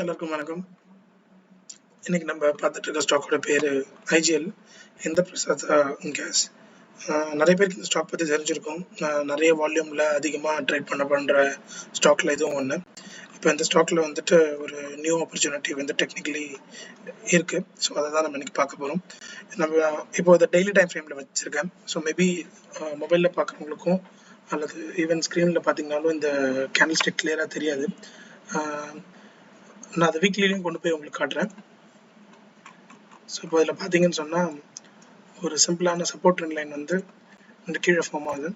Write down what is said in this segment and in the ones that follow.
எல்லாருக்கும் வணக்கம். இன்னைக்கு நம்ம பார்த்துட்டு இருக்க ஸ்டாக்கோட பேரு ஐஜிஎல், இந்த பிரசாத் கேஸ். நிறைய பேருக்கு இந்த ஸ்டாக் பற்றி தெரிஞ்சிருக்கும். நிறைய வால்யூமில் அதிகமாக ட்ரேட் பண்ற ஸ்டாக்ல இதுவும் ஒன்று. இப்போ இந்த ஸ்டாக்ல வந்துட்டு ஒரு நியூ ஆப்பர்ச்சுனிட்டி வந்து டெக்னிக்கலி இருக்கு. ஸோ அதை தான் நம்ம இன்னைக்கு பார்க்க போகிறோம். நம்ம இப்போ அதை டெய்லி டைம் ஃப்ரேமில் வச்சிருக்கேன். ஸோ மேபி மொபைலில் பார்க்குறவங்களுக்கும் அல்லது ஈவன் ஸ்க்ரீனில் பார்த்தீங்கன்னாலும் இந்த கேண்டில் ஸ்டிக் கிளியராக தெரியாது. நான் அதை வீக்லிலையும் கொண்டு போய் உங்களுக்கு காட்டுறேன். ஸோ இப்போ இதில் பார்த்தீங்கன்னு சொன்னால் ஒரு சிம்பிளான சப்போர்ட் ட்ரெண்ட் லைன் வந்து இந்த கீழே ஃபார்ம் ஆகுது.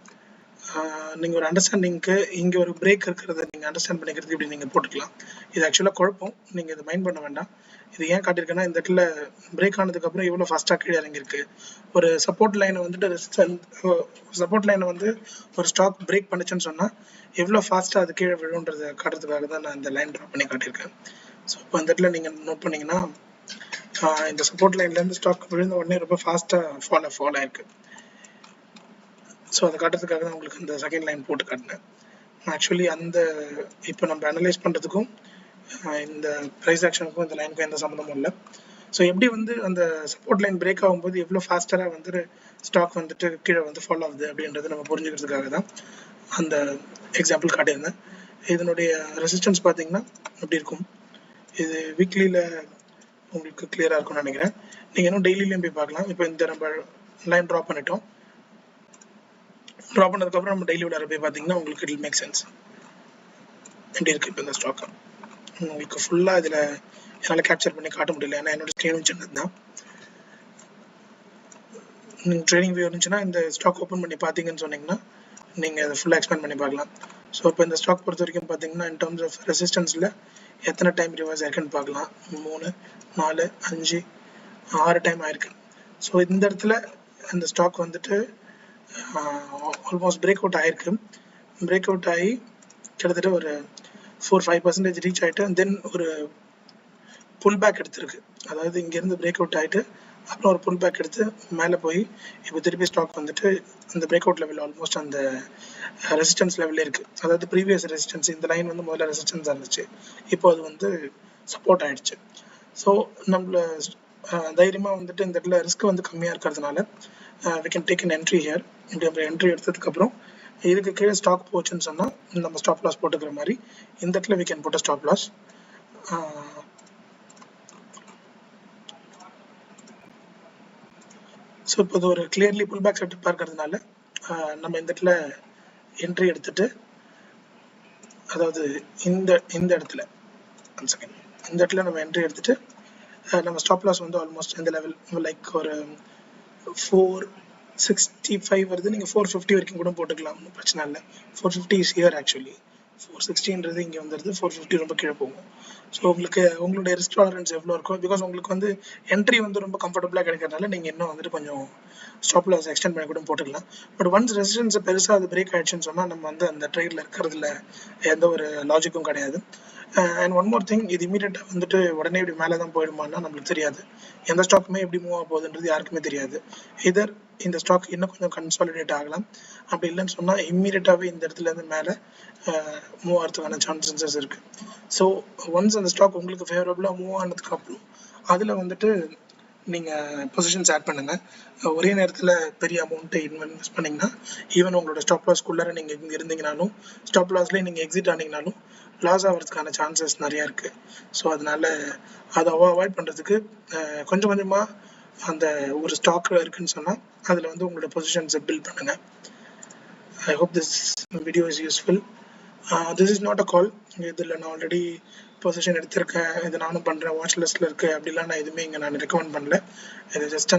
நீங்கள் ஒரு அண்டர்ஸ்டாண்டிங்க்கு இங்கே ஒரு பிரேக் இருக்கிறத நீங்கள் அண்டர்ஸ்டாண்ட் பண்ணிக்கிறதுக்கு இப்படி நீங்கள் போட்டுக்கலாம். இது ஆக்சுவலாக குழப்பம், நீங்கள் இதை மைண்ட் பண்ண வேண்டாம். இது ஏன் காட்டியிருக்கேன்னா, இந்த இடத்துல பிரேக் ஆனதுக்கப்புறம் இவ்வளோ ஃபாஸ்ட்டாக கீழே இறங்கியிருக்கு. ஒரு சப்போர்ட் லைனை வந்துட்டு சப்போர்ட் லைனை வந்து ஒரு ஸ்டாக் பிரேக் பண்ணுச்சுன்னு சொன்னால் எவ்வளோ ஃபாஸ்ட்டாக அது கீழே விழுன்றதை காட்டுறதுக்காக தான் நான் இந்த லைன் ட்ரா பண்ணி காட்டியிருக்கேன். ஸோ இப்போ இந்த இடத்துல நீங்கள் நோட் பண்ணிங்கன்னா இந்த சப்போர்ட் லைன்லேருந்து ஸ்டாக் விழுந்த உடனே ரொம்ப ஃபாஸ்ட்டாக ஃபால் ஆயிருக்கு. ஸோ அதை காட்டுறதுக்காக தான் உங்களுக்கு இந்த செகண்ட் லைன் போட்டு காட்டினேன். ஆக்சுவலி அந்த இப்போ நம்ம அனலைஸ் பண்ணுறதுக்கும் இந்த ப்ரைஸ் ஆக்ஷனுக்கும் இந்த லைனுக்கும் எந்த சம்மந்தமும் இல்லை. ஸோ எப்படி வந்து அந்த சப்போர்ட் லைன் பிரேக் ஆகும்போது எவ்வளோ ஃபாஸ்டராக வந்துட்டு ஸ்டாக் வந்துட்டு கீழே வந்து ஃபாலோ ஆகுது அப்படின்றது நம்ம புரிஞ்சுக்கிறதுக்காக தான் அந்த எக்ஸாம்பிள் காட்டியிருந்தேன். இதனுடைய ரெசிஸ்டன்ஸ் பார்த்தீங்கன்னா எப்படி இருக்கும், இது வீக்லியில் உங்களுக்கு கிளியராக இருக்கும்னு நினைக்கிறேன். நீங்கள் இன்னும் டெய்லியிலையும் போய் பார்க்கலாம். இப்போ இந்த நம்ம லைன் ட்ரா பண்ணிட்டோம். ட்ரா பண்ணதுக்கப்புறம் நம்ம டெய்லி விட போய் பார்த்தீங்கன்னா உங்களுக்கு இட் மேக் சென்ஸ் எப்படி இருக்குது. இப்போ இந்த ஸ்டாக் உங்களுக்கு ஃபுல்லாக இதில் என்னால் கேப்சர் பண்ணி காட்ட முடியல, ஏன்னா என்னோட ஸ்க்ரீனும் சின்னது தான். நீங்கள் ட்ரேடிங் வியூ இருந்துச்சுன்னா இந்த ஸ்டாக் ஓப்பன் பண்ணி பார்த்தீங்கன்னு சொன்னீங்கன்னா நீங்கள் அதை ஃபுல்லாக எக்ஸ்பேண்ட் பண்ணி பார்க்கலாம். ஸோ இப்போ இந்த ஸ்டாக் பொறுத்த வரைக்கும் பார்த்தீங்கன்னா இன் டர்ம்ஸ் ஆஃப் ரெசிஸ்டன்ஸில் எத்தனை டைம் ரிவர்ஸ் ஆயிருக்குன்னு பார்க்கலாம். 3, 4, 5, 6 டைம் ஆயிருக்கு. ஸோ இந்த இடத்துல அந்த ஸ்டாக் வந்துட்டு ஆல்மோஸ்ட் பிரேக் அவுட் ஆயிருக்கு. பிரேக் அவுட் ஆகி கிட்டத்தட்ட ஒரு 4-5% ரீச் ஆகிட்டு தென் ஒரு புல் பேக் எடுத்திருக்கு. அதாவது இங்கேருந்து பிரேக் அவுட் ஆகிட்டு அப்புறம் ஒரு புல் பேக் எடுத்து மேலே போய் இப்போ திருப்பி ஸ்டாக் வந்துட்டு அந்த பிரேக் அவுட் லெவல் ஆல்மோஸ்ட் அந்த ரெசிஸ்டன்ஸ் லெவலில் இருக்குது. அதாவது ப்ரீவியஸ் ரெசிஸ்டன்ஸ் இந்த லைன் வந்து முதல்ல ரெசிஸ்டன்ஸாக இருந்துச்சு, இப்போ அது வந்து சப்போர்ட் ஆகிடுச்சு. ஸோ நம்மள தைரியமாக வந்துட்டு இந்த இடத்துல ரிஸ்க் வந்து கம்மியாக இருக்கிறதுனால we can take an entry here. இப்படி நம்ம என்ட்ரி எடுத்ததுக்கப்புறம் இதுக்கு கீழே ஸ்டாக் போச்சுன்னு சொன்னால் நம்ம ஸ்டாப் லாஸ் போட்டுக்கிற மாதிரி இந்த இடத்துல we can put a stop loss. So இப்போ இது ஒரு கிளியர்லி புல் பேக் செட்டப் இருக்கிறதுனால நம்ம இந்த இடத்துல என்ட்ரி எடுத்துட்டு, அதாவது இந்த இடத்துல இந்த இடத்துல நம்ம என்ட்ரி எடுத்துட்டு நம்ம ஸ்டாப் லாஸ் வந்து ஆல்மோஸ்ட் இந்த லெவல் லைக் ஒரு 465 வருது. நீங்கள் 450 வரைக்கும் கூட போட்டுக்கலாம், ஒன்றும் பிரச்சனை இல்லை. 450 இஸ் ஹியர் ஆக்சுவலி. 460ன்றது இங்கே வந்துடுது, 450 ரொம்ப கீழே போகும். ஸோ உங்களுடைய ரிஸ்க் டாலரன்ஸ் எவ்வளோ இருக்கும், பிகாஸ் உங்களுக்கு வந்து என்ட்ரி வந்து ரொம்ப கம்ஃபர்டபுளாக கிடைக்கிறதுனால நீங்கள் இன்னும் வந்துட்டு கொஞ்சம் ஸ்டாப் லாஸ் எக்ஸ்டெண்ட் பண்ணி கூட போட்டுக்கலாம். பட் ஒன்ஸ் ரெசிஸ்டன்ஸ் பெருசாக அது பிரேக் ஆயிடுச்சுன்னு சொன்னால் நம்ம வந்து அந்த ட்ரேடில் இருக்கிறதுல எந்த ஒரு லாஜிக்கும் கிடையாது. அண்ட் ஒன் மோர் திங், இது இமீடியட்டாக வந்துட்டு உடனே இப்படி மேலே தான் போயிடுமான்னா நம்மளுக்கு தெரியாது. எந்த ஸ்டாக்குமே எப்படி மூவ் ஆக போகுதுன்றது யாருக்குமே தெரியாது. இதர் இந்த ஸ்டாக் இன்னும் கொஞ்சம் கன்சாலிடேட் ஆகலாம், அப்படி இல்லைன்னு சொன்னால் இம்மீடியட்டாகவே இந்த இடத்துலேருந்து மேலே மூவ் ஆகிறதுக்கான சான்சஸ் இருக்குது. ஸோ ஒன்ஸ் அந்த ஸ்டாக் உங்களுக்கு ஃபேவரபுளாக மூவ் ஆனதுக்கு அப்புறம் அதில் வந்துட்டு நீங்கள் பொசிஷன்ஸ் ஆட் பண்ணுங்கள். ஒரே நேரத்தில் பெரிய அமௌண்ட்டை இன்வெஸ்ட் பண்ணிங்கன்னா ஈவன் உங்களோட ஸ்டாப் லாஸ்க்குள்ளார நீங்கள் இங்கே இருந்தீங்கனாலும் ஸ்டாப் லாஸ்லேயே நீங்கள் எக்ஸிட் ஆனீங்கனாலும் லாஸ் ஆகிறதுக்கான சான்சஸ் நிறையா இருக்குது. ஸோ அதனால் அதை அவாய்ட் பண்ணுறதுக்கு கொஞ்சம் கொஞ்சமாக அந்த ஒரு ஸ்டாக்கில் இருக்குன்னு சொன்னால் அதில் வந்து உங்களோட பொசிஷன்ஸை பில்ட் பண்ணுங்கள். I hope this video is useful. This is not a call. இதில் நான் ஆல்ரெடி பொசிஷன் எடுத்திருக்கேன், இது நானும் பண்ணுறேன், வாட்ச் லிஸ்ட்டில் இருக்குது அப்படிலாம் நான் எதுவுமே இங்கே நான் ரெக்கமெண்ட் பண்ணல. இது ஜஸ்ட்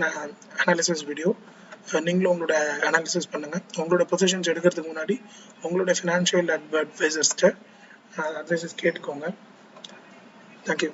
அனாலிசிஸ் வீடியோ. நீங்களும் உங்களோட அனாலிசிஸ் பண்ணுங்கள். உங்களோட பொசிஷன்ஸ் எடுக்கிறதுக்கு முன்னாடி உங்களோட ஃபினான்ஷியல் அட்வைசர்ஸ்கிட்ட அட்வைசஸ் கேட்டுக்கோங்க. தேங்க்யூ.